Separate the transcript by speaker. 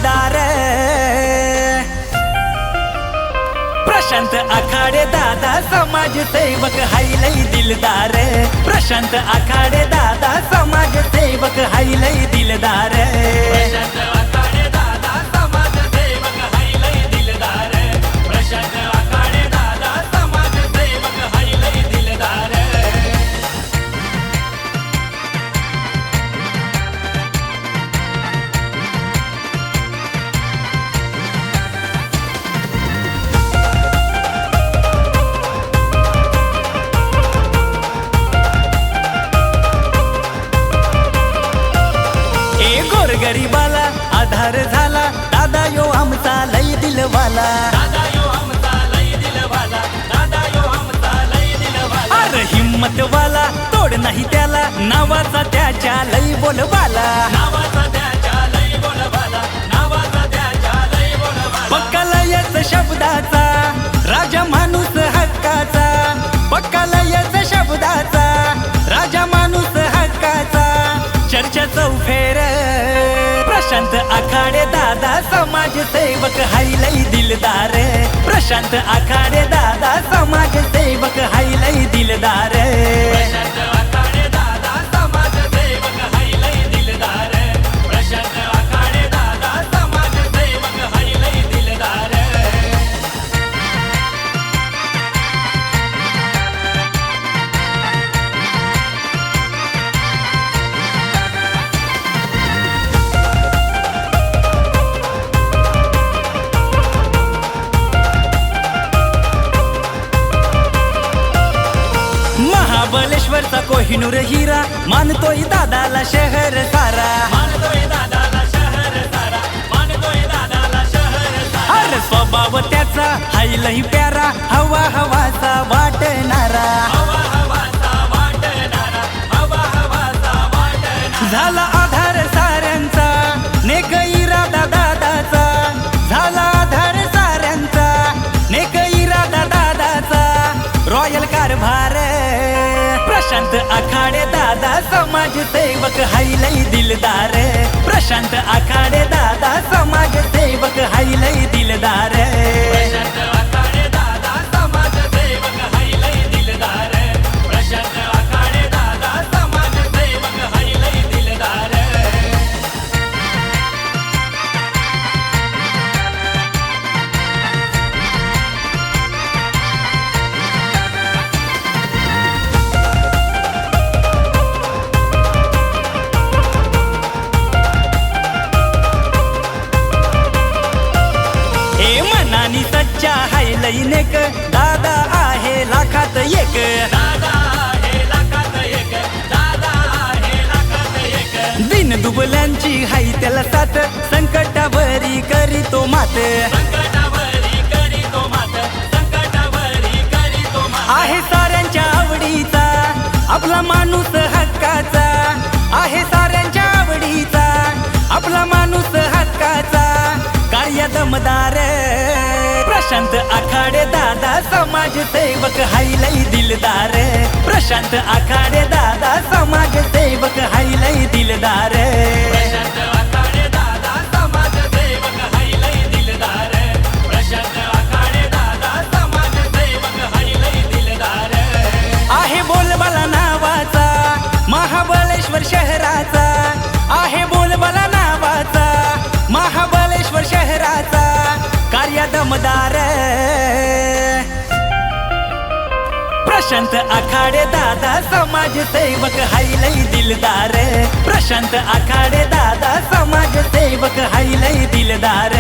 Speaker 1: जोडीदार प्रशांत आखाडे दादा समाजसेवक हाय लई दिलदार प्रशांत आखाडे दादा समाजसेवक हाय लई दिलदार प्रशांत आखाडे दादा समाजसेवक हाय लई दिलदार प्रशांत आखाडे दादा समाजसेवक हाय लई दिलदार गरीबाला आधार झाला दादा यो आमचा लई दिलवाला दादा यो आमचा लई दिलवाला दादा यो आमचा लई दिलवाला अरे हिम्मत वाला तोड नाही त्याला नावाचा त्याच्या लई बोलवाला नावाचा त्याच्या लई बोलवाला नावाचा त्याच्या लई बोलवाला पक्का लयच शब्दाचा राजा माणूस हक्काचा पक्का लयच शब्दाचा राजा माणूस हक्काचा चर्चा चौफेर प्रशांत आखाडे दादा समाजसेवक हाय लई दिलदार प्रशांत आखाडे दादा समाजसेवक हाय लई दिलदार प्रशांत आखाडे दादा समाजसेवक हाय लई दिलदार प्रशांत आखाडे दादा समाजसेवक हाय लई दिलदार महाबळेश्वरचा कोहिनूर हिरा मानतोय दादाला शहर सारा मानतोय दादाला शहर सारा मानतोय दादाला शहर सारा अरे स्वभाव त्याचा हाय लई प्यारा हवा हवाचा वाटणारा हवा हवाचा वाटणारा हवा हवाचा वाटणारा झाला आधार साऱ्यांचा नेक इरादा दादाचा झाला आधार साऱ्यांचा नेक इरादा दादाचा रॉयल कारभार प्रशांत आखाडे दादा समाजसेवक हाय लई दिलदार प्रशांत आखाडे दादा समाजसेवक हाय लई दिलदार प्रशांत आखाडे दादा समाजसेवक हाय लई दिलदार प्रशांत आखाडे दादा समाजसेवक हाय लई दिलदार सच्चा हाय लई नेक दादा आहे लाखात एक दादा आहे लाखात एक दादा आहे लाखात एक दिन दुबल्यांची हाय त्याला साथ संकटावरी करीतो मात संकटावरी करीतो मात संकटावरी करीतो मात आहे साऱ्यांच्या आवडीचा आपला माणूस हक्काचा आहे साऱ्यांच्या आवडीचा आपला माणूस हक्काचा कार्य दमदार प्रशांत आखाडे दादा समाजसेवक हाय लई दिलदार प्रशांत आखाडे दादा समाजसेवक हाय लई दिलदार प्रशांत आखाडे दादा समाजसेवक हाय लई दिलदार प्रशांत आखाडे दादा समाजसेवक हाय लई दिलदार आहे बोलबाला नावाचा महाबळेश्वर शहराचा आहे बोलबाला नावाचा महाबळेश्वर शहराचा कार्य दमदार प्रशांत आखाडे दादा समाजसेवक हाय लई दिलदार प्रशांत आखाडे दादा समाजसेवक हाय लई दिलदार